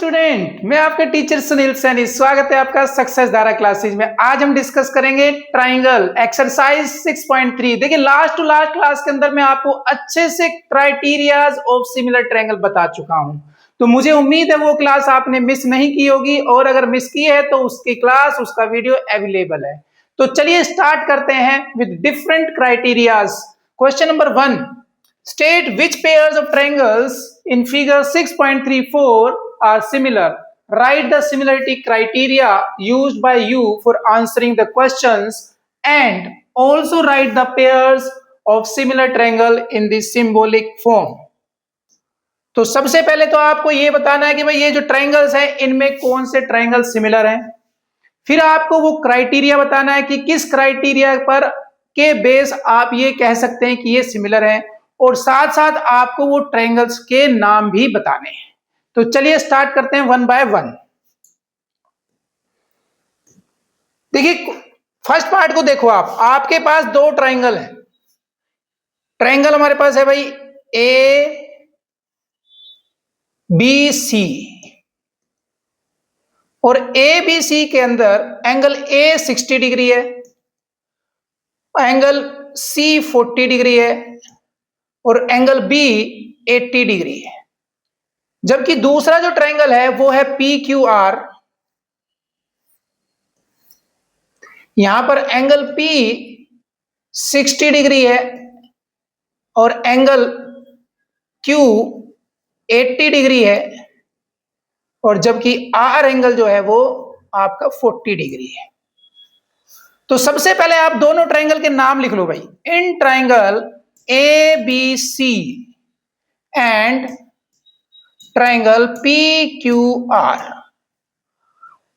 Student, मैं आपके teacher Sunil Saini. स्वागत है आपका सक्सेस धारा क्लासेज में। आज हम डिस्कस करेंगे ट्राइंगल एक्सरसाइज 6.3। देखिए लास्ट टू लास्ट क्लास के अंदर मैं आपको अच्छे से क्राइटेरियाज ऑफ सिमिलर ट्राइंगल बता चुका हूं, तो मुझे उम्मीद है वो क्लास आपने मिस नहीं की होगी, और अगर मिस की है तो उसकी क्लास, उसका वीडियो अवेलेबल है। तो चलिए स्टार्ट करते हैं with different criterias. Question number 1, state which pairs of triangles in figure 6.34 are similar. Write the similarity criteria used by you for answering the questions and also write the pairs of similar triangle in the symbolic form. तो सबसे पहले तो आपको ये बताना है कि भाई ये जो ट्रायंगल्स हैं इनमें कौन से ट्रायंगल सिमिलर हैं। फिर आपको वो क्राइटेरिया बताना है कि किस क्राइटेरिया पर के बेस आप ये कह सकते हैं कि ये सिमिलर है, और साथ साथ आपको वो ट्रायंगल्स के नाम भी बताने हैं। तो चलिए स्टार्ट करते हैं वन बाय वन। देखिए फर्स्ट पार्ट को देखो, आपके पास दो ट्रायंगल हैं। ट्रायंगल हमारे पास है भाई ए बी सी, और ए बी सी के अंदर एंगल ए 60 डिग्री है, एंगल सी 40 डिग्री है, और एंगल बी 80 डिग्री है। जबकि दूसरा जो ट्रायंगल है वो है पी क्यू आर। यहां पर एंगल पी 60 डिग्री है और एंगल क्यू 80 डिग्री है, और जबकि आर एंगल जो है वो आपका 40 डिग्री है। तो सबसे पहले आप दोनों ट्रायंगल के नाम लिख लो भाई। In triangle A B C and triangle P Q R.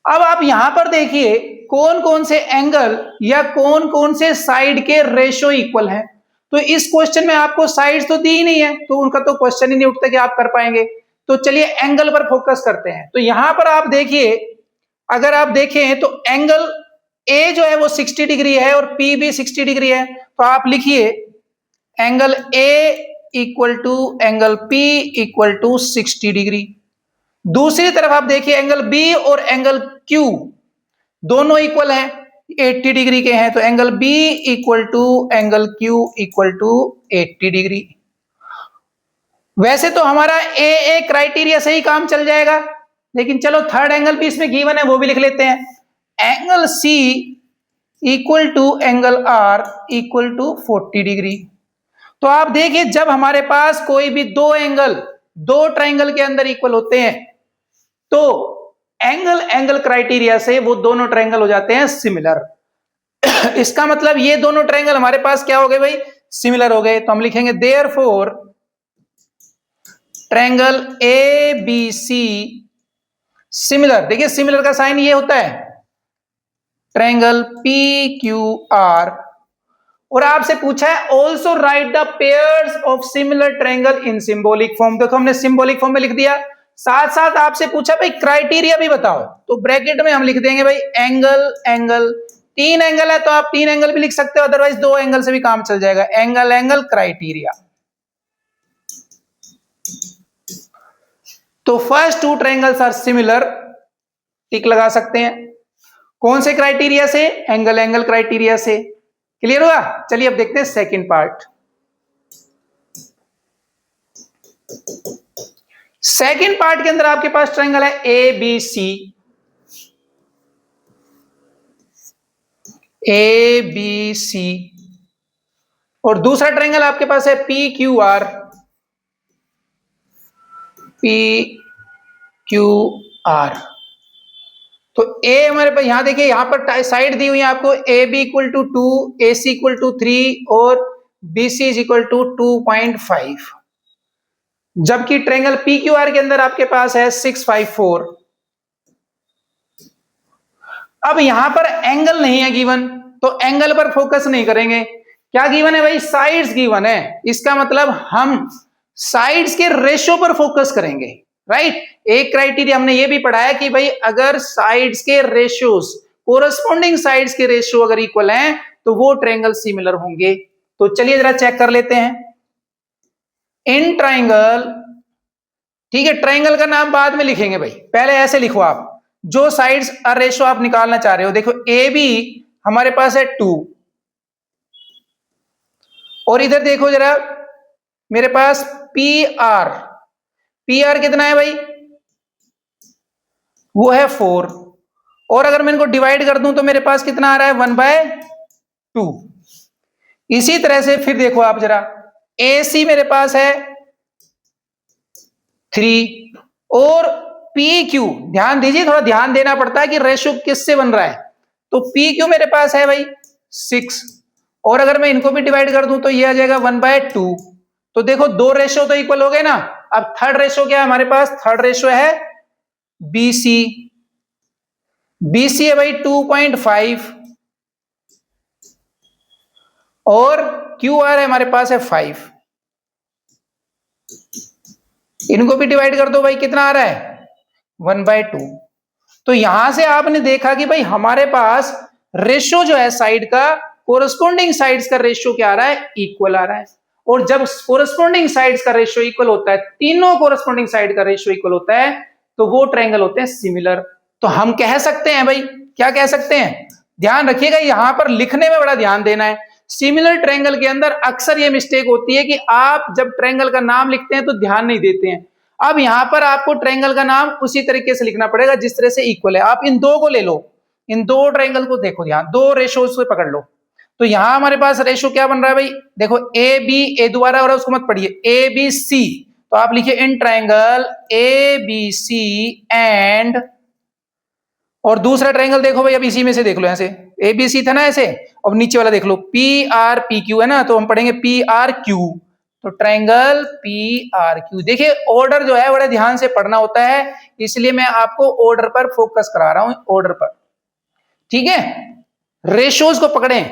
अब आप यहां पर देखिए कौन कौन से एंगल या कौन कौन से साइड के रेशो इक्वल हैं। तो इस क्वेश्चन में आपको साइड्स तो दी ही नहीं है, तो उनका तो क्वेश्चन ही नहीं उठता कि आप कर पाएंगे। तो चलिए एंगल पर फोकस करते हैं। तो यहां पर आप देखिए, अगर आप देखें तो एंगल ए जो है वो 60 डिग्री है और पी भी 60 डिग्री है। तो आप लिखिए angle A equal to angle P equal to 60 degree. दूसरी तरफ आप देखिए एंगल बी और एंगल क्यू दोनों इक्वल हैं, 80 डिग्री के हैं। तो angle B equal to angle Q equal to 80 degree. वैसे तो हमारा ए क्राइटेरिया से ही काम चल जाएगा, लेकिन चलो थर्ड एंगल भी इसमें गिवन है, वो भी लिख लेते हैं। Angle C equal to angle R equal to 40 degree. तो आप देखिए जब हमारे पास कोई भी दो एंगल दो ट्रायंगल के अंदर इक्वल होते हैं तो एंगल क्राइटेरिया से वो दोनों ट्रायंगल हो जाते हैं सिमिलर। इसका मतलब ये दोनों ट्रायंगल हमारे पास क्या हो गए भाई, सिमिलर हो गए। तो हम लिखेंगे therefore triangle A B C similar. देखिए सिमिलर का साइन ये होता है ट्रायंगल पी क्यू आर। और आपसे पूछा है also right the pairs of similar triangle in symbolic form. देखो हमने सिंबॉलिक फॉर्म में लिख दिया। साथ साथ आपसे पूछा भाई क्राइटेरिया भी बताओ, तो ब्रैकेट में हम लिख देंगे भाई एंगल। तीन एंगल है तो आप तीन एंगल भी लिख सकते हो, अदरवाइज दो एंगल से भी काम चल जाएगा। Angle criteria. तो first two triangles are similar, tick लगा सकते हैं। कौन से क्राइटेरिया से? एंगल क्राइटेरिया से। क्लियर हुआ? चलिए अब देखते हैं सेकंड पार्ट। सेकंड पार्ट के अंदर आपके पास ट्रायंगल है ए बी सी, और दूसरा ट्रायंगल आपके पास है पी क्यू आर। तो ए हमारे पास यहां देखिए, यहां पर साइड दी हुई है आपको A B equal to 2, A C equal to 3 और B C is equal to 2.5। जबकि ट्रायंगल पी क्यू आर के अंदर आपके पास है 654। अब यहां पर एंगल नहीं है गिवन, तो एंगल पर फोकस नहीं करेंगे। क्या गिवन है भाई? साइड्स गिवन है। इसका मतलब हम साइड्स के रेशो पर फोकस करेंगे, राइट। एक क्राइटेरिया हमने ये भी पढ़ा है कि भाई अगर साइड्स के रेशियोज, कोरस्पॉन्डिंग साइड्स के रेशियो अगर इक्वल हैं तो वो ट्रायंगल सिमिलर होंगे। तो चलिए जरा चेक कर लेते हैं। इन ट्रायंगल ठीक है, ट्रायंगल का नाम बाद में लिखेंगे भाई, पहले ऐसे लिखो आप जो साइड्स और रेशो आप निकालना चाह रहे हो। देखो ए बी हमारे पास है 2, और इधर देखो जरा मेरे पास पी आर, पी आर कितना है भाई, वो है 4, और अगर मैं इनको डिवाइड कर दूं तो मेरे पास कितना आ रहा है 1/2। इसी तरह से फिर देखो आप जरा, ए सी मेरे पास है 3, और पी क्यू, ध्यान दीजिए, थोड़ा ध्यान देना पड़ता है कि रेशो किससे बन रहा है। तो पी क्यू मेरे पास है भाई 6, और अगर मैं इनको भी डिवाइड कर दूं तो ये आ जाएगा 1/2। तो देखो दो रेशो तो इक्वल हो गए ना। अब थर्ड रेशो क्या है हमारे पास, थर्ड रेशो है बीसी, बीसी है भाई 2.5, और क्यू आर है हमारे पास है 5। इनको भी डिवाइड कर दो भाई, कितना आ रहा है 1/2। तो यहां से आपने देखा कि भाई हमारे पास रेशो जो है साइड का, कोरस्पोंडिंग साइड्स का रेशो क्या आ रहा है, इक्वल आ रहा है। और जब कोरस्पोंडिंग साइड्स का रेशो इक्वल होता है, तीनों कोरस्पोंडिंग साइड का रेशो इक्वल होता है, तो वो ट्रायंगल होते हैं सिमिलर। तो हम कह सकते हैं भाई, क्या कह सकते हैं, ध्यान रखिएगा यहां पर लिखने में बड़ा ध्यान देना है। सिमिलर ट्रायंगल के अंदर अक्सर ये मिस्टेक होती है कि आप जब ट्रायंगल का नाम लिखते हैं तो ध्यान नहीं देते हैं। अब यहां पर आपको ट्रायंगल का नाम उसी तरीके से लिखना पड़ेगा जिस तरह से इक्वल है। आप इन दो को ले लो, इन दो ट्रायंगल को देखो, ध्यान, दो रेशो से पकड़ लो। तो यहां हमारे पास रेशो क्या बन रहा है भाई, देखो ए बी, ए दोबारा और उसको मत पढ़िए, ए बी सी, तो आप लिखिए in triangle A B C and, और दूसरा ट्रायंगल देखो भाई, अब इसी में से देख लो, ऐसे ए बी सी था ना ऐसे, अब नीचे वाला देख लो पी आर पी क्यू है ना, तो हम पढ़ेंगे पी आर क्यू। तो ट्रायंगल पी आर क्यू, देखिए ऑर्डर जो है बड़े ध्यान से पढ़ना होता है, इसलिए मैं आपको ऑर्डर पर फोकस करा रहा हूं, ऑर्डर पर, ठीक है। रेशोज को पकड़ें,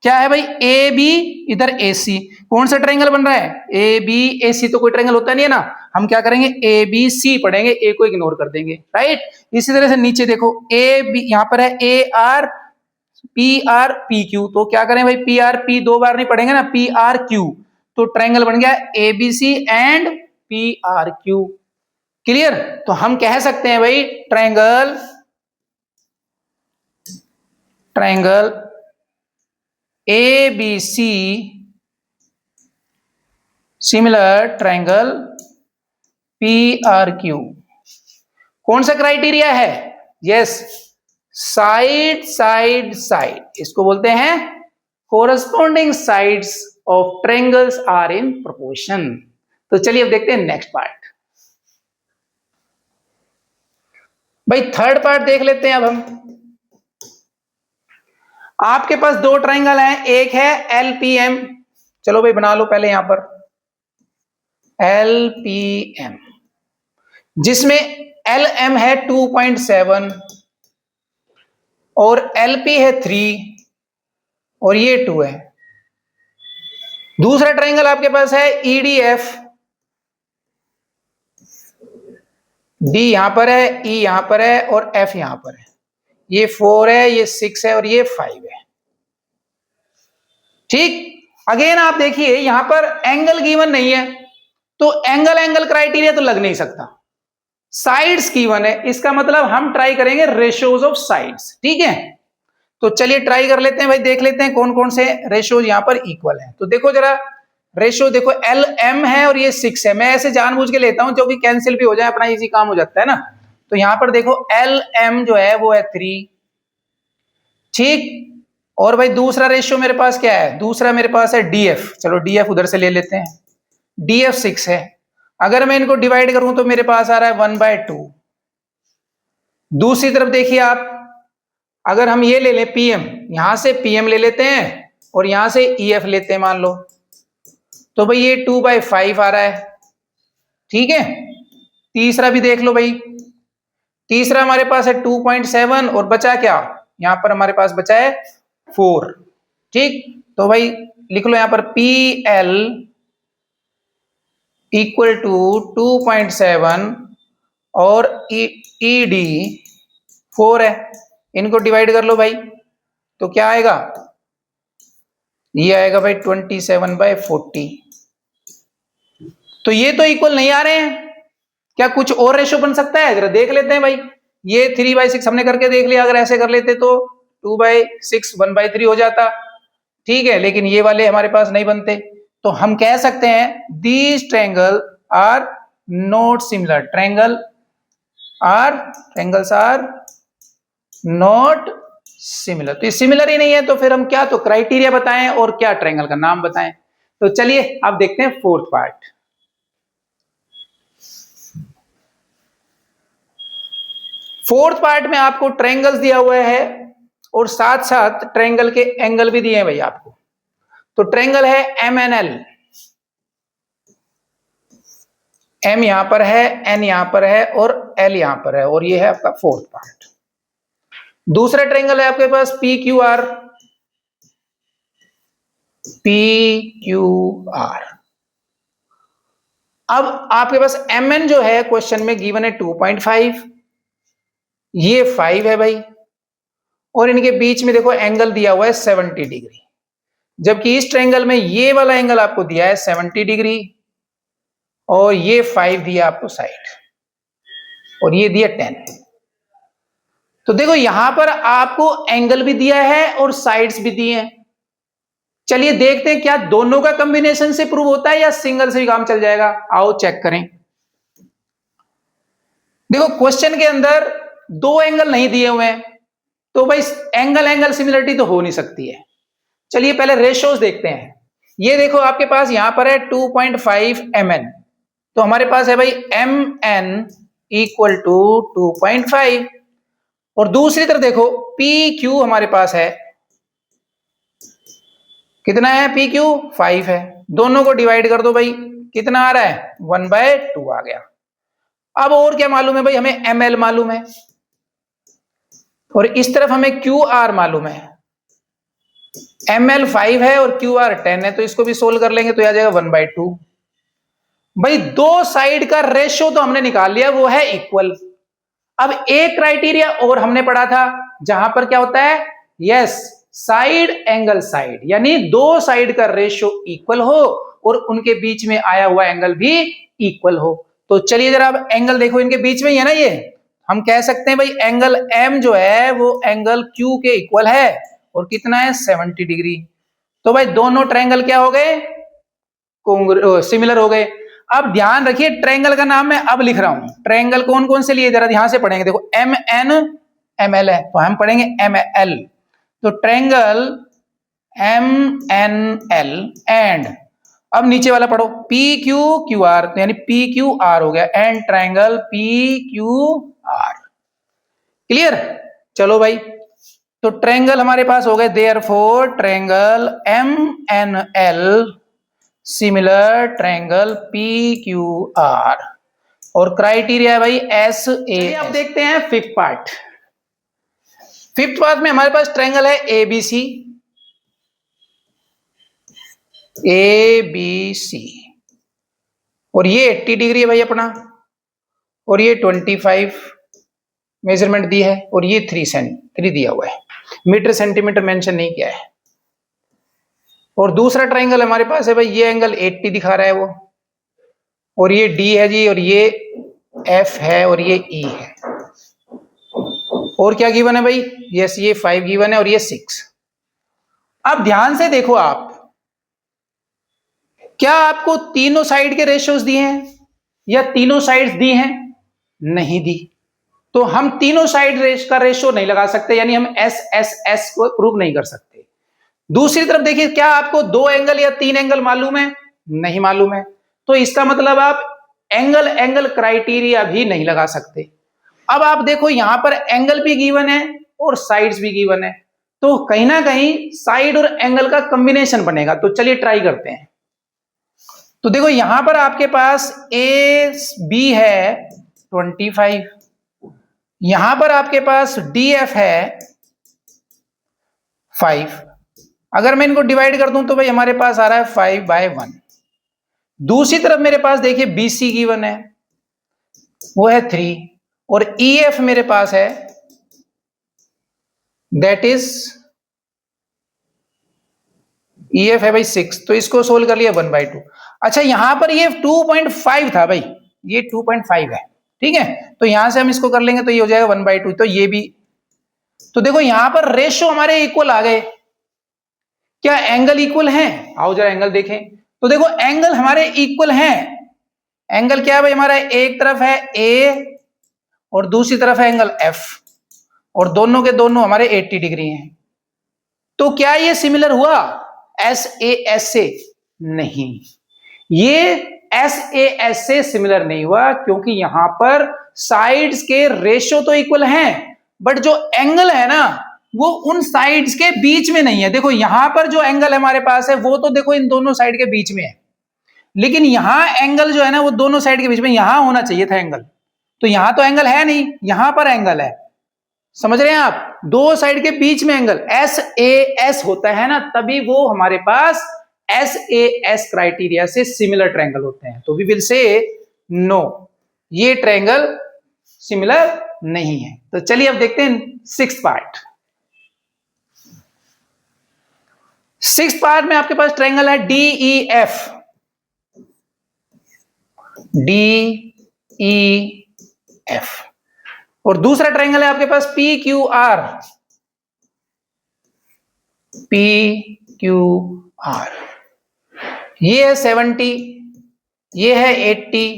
क्या है भाई ए बी, इधर ए सी, कौन सा ट्रायंगल बन रहा है ए बी ए सी, तो कोई ट्रायंगल होता नहीं है ना। हम क्या करेंगे ए बी सी पढ़ेंगे, ए को इग्नोर कर देंगे, राइट। इसी तरह से नीचे देखो ए बी, यहां पर है ए आर पी क्यू, तो क्या करें भाई पी आर पी दो बार नहीं पढ़ेंगे ना, पी आर क्यू, तो ट्रायंगल बन गया A B C and P R Q. Clear. तो हम कह सकते हैं भाई triangle A B C similar triangle P R Q. कौन सा क्राइटेरिया है, यस, साइड साइड साइड, इसको बोलते हैं corresponding sides of triangles are in proportion. तो चलिए अब देखते हैं नेक्स्ट पार्ट। भाई थर्ड पार्ट देख लेते हैं अब हम। आपके पास दो ट्रायंगल हैं, एक है एलपीएम, चलो भाई बना लो पहले यहां पर एलपीएम, जिसमें एल एम है 2.7 और एलपी है 3 और ये 2 है। दूसरा ट्रायंगल आपके पास है ईडीएफ, डी यहां पर है, ई यहां पर है और एफ यहां पर है, ये 4 है, ये 6 है और ये 5 है, ठीक। अगेन आप देखिए यहां पर एंगल गिवन नहीं है, तो एंगल एंगल क्राइटेरिया तो लग नहीं सकता। साइड्स गिवन है, इसका मतलब हम ट्राई करेंगे रेशियोज ऑफ साइड्स, ठीक है। तो चलिए ट्राई कर लेते हैं भाई, देख लेते हैं कौन कौन से रेशियोज यहां पर इक्वल है। तो देखो जरा रेशियो देखो, एल एम है और ये 6 है, मैं ऐसे जानबूझ के लेता हूं जो कि कैंसिल भी हो जाए, अपना इजी काम हो जाता है ना। तो यहां पर देखो एल एम जो है वो है 3, ठीक। और भाई दूसरा रेशियो मेरे पास क्या है, दूसरा मेरे पास है डीएफ, चलो डीएफ उधर से ले लेते हैं, डीएफ 6 है। अगर मैं इनको डिवाइड करूं तो मेरे पास आ रहा है 1/2। दूसरी तरफ देखिए आप, अगर हम ये ले लें पीएम, यहां से पीएम ले लेते हैं और यहां से ईएफ लेते हैं मान लो, तो भाई ये 2/5 आ रहा है, ठीक है। तीसरा भी देख लो भाई, तीसरा हमारे पास है 2.7 और बचा क्या, यहां पर हमारे पास बचा है 4, ठीक। तो भाई लिख लो यहां पर पी एल इक्वल टू 2.7 और ई डी 4 है, इनको डिवाइड कर लो भाई, तो क्या आएगा, ये आएगा भाई 27/40। तो ये तो इक्वल नहीं आ रहे हैं, क्या कुछ और रेशो बन सकता है? जरा देख लेते हैं भाई। ये 3/6 हमने करके देख लिया, अगर ऐसे कर लेते तो 2/6 1/3 हो जाता, ठीक है, लेकिन ये वाले हमारे पास नहीं बनते, तो हम कह सकते हैं these triangle are not similar, triangles are not similar. तो ये सिमिलर ही नहीं है, तो फिर हम क्या तो क्राइटेरिया बताएं और क्या ट्रायंगल का नाम बताएं। तो चलिए अब देखते हैं फोर्थ पार्ट। फोर्थ पार्ट में आपको ट्रायंगल्स दिया हुआ है और साथ साथ ट्रायंगल के एंगल भी दिए हैं भाई आपको। तो ट्रायंगल है MNL, M यहां पर है, N यहां पर है और L यहां पर है, और ये है आपका फोर्थ पार्ट। दूसरा ट्रायंगल है आपके पास PQR, अब आपके पास MN जो है क्वेश्चन में गिवन है 2.5, ये 5 है भाई, और इनके बीच में देखो एंगल दिया हुआ है 70 डिग्री, जबकि इस ट्रायंगल में ये वाला एंगल आपको दिया है 70 डिग्री और ये 5 दिया आपको साइड, और ये दिया 10। तो देखो यहां पर आपको एंगल भी दिया है और साइड्स भी दिए हैं। चलिए देखते हैं क्या दोनों का कॉम्बिनेशन से प्रूव होता है या सिंगल से भी काम चल जाएगा। आओ चेक करें। देखो क्वेश्चन के अंदर दो एंगल नहीं दिए हुए हैं, तो भाई एंगल सिमिलरिटी तो हो नहीं सकती है। चलिए पहले रेशियोज देखते हैं। ये देखो आपके पास यहां पर है 2.5 MN, तो हमारे पास है भाई MN इक्वल टू 2.5, और दूसरी तरफ देखो PQ हमारे पास है, कितना है PQ? 5 है। दोनों को डिवाइड कर दो भाई, कितना आ रहा है? 1/2 आ गया। अब और क्या मालूम है भाई? हमें ML मालूम है और इस तरफ हमें QR मालूम है। ML 5 है और QR 10 है, तो इसको भी सोल्व कर लेंगे तो आ जाएगा 1/2। भाई दो साइड का रेशियो तो हमने निकाल लिया, वो है इक्वल। अब एक क्राइटेरिया और हमने पढ़ा था जहां पर क्या होता है, यस, साइड एंगल साइड, यानी दो साइड का रेशियो इक्वल हो और उनके बीच में आया हुआ एंगल भी इक्वल हो। तो चलिए जरा अब एंगल देखो, इनके बीच में ही है ना, ये हम कह सकते हैं भाई एंगल M जो है वो एंगल Q के इक्वल है, और कितना है? 70 डिग्री। तो भाई दोनों ट्रायंगल क्या हो गए? सिमिलर हो गए। अब ध्यान रखिए ट्रायंगल का नाम मैं अब लिख रहा हूं। ट्रायंगल कौन कौन से लिए जरा ध्यान से पढ़ेंगे। देखो MN ML है, तो हम पढ़ेंगे ML। तो ट्रायंगल MNL एंड अब नीचे वाला पढ़ो PQQR, तो यानी PQR हो गया, एंड ट्रायंगल PQR। क्लियर? चलो भाई, तो ट्रायंगल हमारे पास हो गए, therefore triangle MNL similar triangle PQR, और क्राइटेरिया है भाई SA। अब देखते हैं फिफ्थ पार्ट। फिफ्थ पार्ट में हमारे पास ट्रायंगल है ABC, और ये 80 डिग्री है भाई अपना, और ये 25 मेजरमेंट दी है, और ये 3 दिया हुआ है, मीटर सेंटीमीटर मेंशन नहीं किया है। और दूसरा ट्रायंगल हमारे पास है भाई, ये एंगल 80 दिखा रहा है वो, और ये D है जी, और ये F है, और ये E है। और क्या गिवन है भाई? यस, ये 5 गिवन है और ये 6। अब ध्यान से देखो आप, क्या आपको तीनों साइड के रेशियोज दिए हैं या तीनों साइड्स दी हैं? नहीं दी, तो हम तीनों साइड का रेशियो नहीं लगा सकते, यानी हम S को प्रूव नहीं कर सकते। दूसरी तरफ देखिए, क्या आपको दो एंगल या तीन एंगल मालूम है? नहीं मालूम है, तो इसका मतलब आप एंगल क्राइटेरिया भी नहीं लगा सकते। अब आप देखो यहां पर एंगल भी गिवन है और साइड्स भी गिवन है, तो कहीं ना कहीं साइड और एंगल का कॉम्बिनेशन बनेगा। तो चलिए ट्राई करते हैं। तो देखो यहां पर आपके पास AB है 25, यहां पर आपके पास DF है 5। अगर मैं इनको डिवाइड कर दूं तो भाई हमारे पास आ रहा है 5/1। दूसरी तरफ मेरे पास देखिए BC गिवन है, वो है 3, और EF मेरे पास है, दैट इज EF है भाई 6, तो इसको सोल्व कर लिया 1/2। अच्छा यहां पर ये 2.5 था भाई, ये 2.5 है, ठीक है। तो यहां से हम इसको कर लेंगे तो ये हो जाएगा 1/2, तो ये भी। तो देखो यहां पर रेशो हमारे इक्वल आ गए। क्या एंगल इक्वल हैं? आओ जरा एंगल देखें। तो देखो एंगल हमारे इक्वल हैं। एंगल क्या है भाई हमारा? एक तरफ है ए और दूसरी तरफ है एंगल एफ, और दोनों के दोनों हमारे 80 डिग्री हैं। तो क्या ये सिमिलर हुआ एस ए एस से? नहीं, ये एस ए एस से सिमिलर नहीं हुआ, क्योंकि यहां पर साइड्स के रेशो तो इक्वल हैं, बट जो एंगल है ना वो उन साइड्स के बीच में नहीं है। देखो यहां पर जो एंगल हमारे पास है वो तो देखो इन दोनों साइड के बीच में है, लेकिन यहां एंगल जो है ना वो दोनों साइड के बीच में, यहां होना चाहिए था एंगल। तो यहां तो एंगल है नहीं, यहां पर एंगल है। समझ रहे हैं आप? दो साइड के बीच में एंगल एस ए एस होता है ना, तभी वो हमारे पास एस ए एस क्राइटेरिया से सिमिलर ट्रायंगल होते हैं। तो वी विल से नो, ये ट्रायंगल सिमिलर नहीं है। तो चलिए अब देखते हैं सिक्स्थ पार्ट। सिक्स्थ पार्ट में आपके पास ट्रायंगल है D E F, D E F, और दूसरा ट्रायंगल है आपके पास P Q R, P Q R. ये है 70, ये है 80,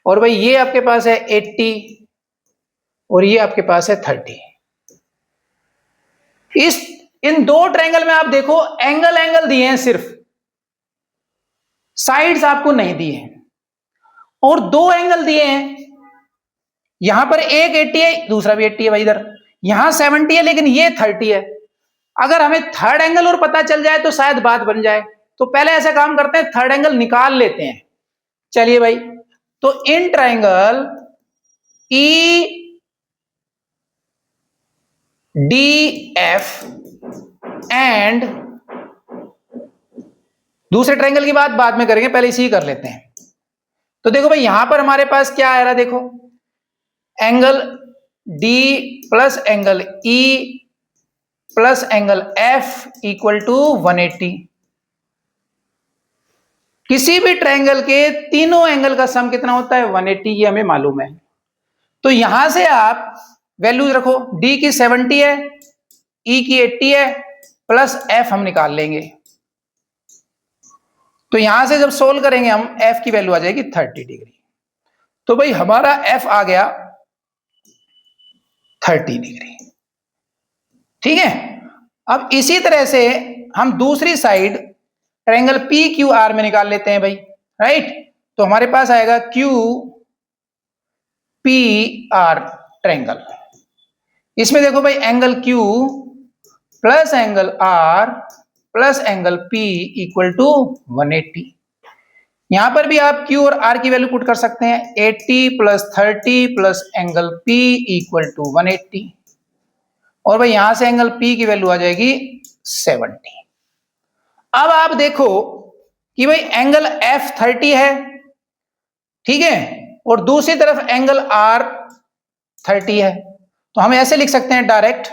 और भाई ये आपके पास है 80 और ये आपके पास है 30। इन दो ट्रायंगल में आप देखो एंगल एंगल दिए हैं, सिर्फ साइड्स आपको नहीं दिए हैं, और दो एंगल दिए हैं। यहां पर एक 80 है, दूसरा भी 80 है भाई, इधर यहां 70 है लेकिन ये 30 है। अगर हमें थर्ड एंगल और पता चल जाए तो शायद बात बन जाए। तो पहले ऐसा काम करते हैं, थर्ड एंगल निकाल लेते हैं। चलिए भाई, तो in triangle E D F and दूसरे ट्रायंगल की बात बाद में करेंगे, पहले इसी कर लेते हैं। तो देखो भाई यहां पर हमारे पास क्या आ रहा है, देखो angle D plus angle E plus angle F equal to 180। किसी भी ट्रायंगल के तीनों एंगल का सम कितना होता है? 180, ये हमें मालूम है। तो यहां से आप वैल्यूज रखो, डी की 70 है, ई की 80 है, प्लस एफ हम निकाल लेंगे। तो यहां से जब सोल्व करेंगे हम, एफ की वैल्यू आ जाएगी 30 डिग्री। तो भाई हमारा एफ आ गया 30 डिग्री, ठीक है। अब इसी तरह से हम दूसरी side triangle P Q are में निकाल लेते हैं भाई, राइट। तो हमारे पास आएगा क्यू पी आर ट्रायंगल। इसमें देखो भाई angle Q plus angle R plus angle P equal to 180। यहां पर भी आप क्यू और आर की वैल्यू पुट कर सकते हैं, 80 plus 30 plus angle P equal to 180, और भाई यहां से एंगल पी की वैल्यू आ जाएगी 70। अब आप देखो कि भाई एंगल एफ 30 है, ठीक है, और दूसरी तरफ एंगल आर 30 है। तो हम ऐसे लिख सकते हैं डायरेक्ट,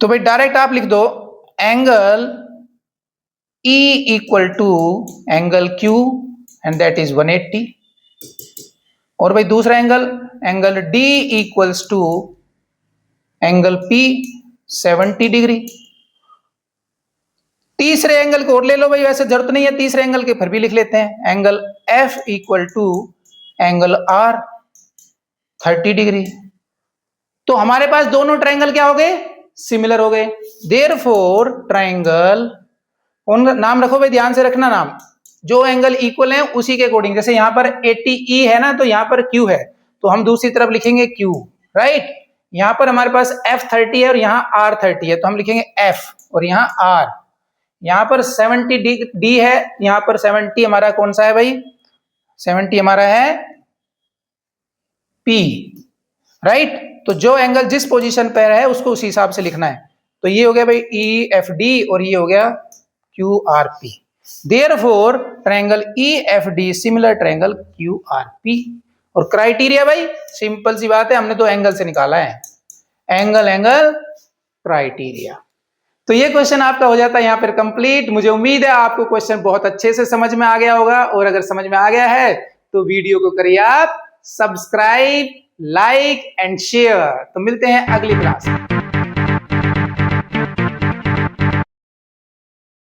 तो भाई डायरेक्ट आप लिख दो angle E equal to angle Q and that is 180, और भाई दूसरा angle D equals to angle P 70 degree. तीसरे एंगल को और ले लो भाई, वैसे जरूरत नहीं है तीसरे एंगल के, फिर भी लिख लेते हैं, angle F equal to angle R 30 degree. तो हमारे पास दोनों ट्रायंगल क्या हो गए? सिमिलर हो गए। देयरफॉर ट्रायंगल, नाम रखो भाई, ध्यान से रखना नाम, जो एंगल इक्वल है उसी के अकॉर्डिंग। जैसे यहां पर 80E है ना, तो यहां पर Q है, तो हम दूसरी तरफ लिखेंगे Q, राइट। यहां पर हमारे पास F30 है और यहां R30 है, तो हम लिखेंगे F और यहां R। यहां पर 70D है, यहां पर 70 हमारा कौन सा है भाई? 70 हमारा है P, राइट। तो जो एंगल जिस पोजीशन पर है उसको उस हिसाब से लिखना है। तो ये हो गया भाई EFD और ये हो गया QRP। Therefore triangle EFD similar triangle QRP। और क्राइटेरिया भाई सिंपल सी बात है, हमने तो एंगल से निकाला है, एंगल क्राइटेरिया। तो ये क्वेश्चन आपका हो जाता है यहाँ पर कंप्लीट। मुझे उम्मीद है आपको क्वेश्चन बहुत अच्छे से समझ में आ गया होगा, और अगर समझ में आ गया है तो वीडियो को करिए आप सब्सक्राइब, लाइक एंड शेयर। तो मिलते हैं अगली क्लास में।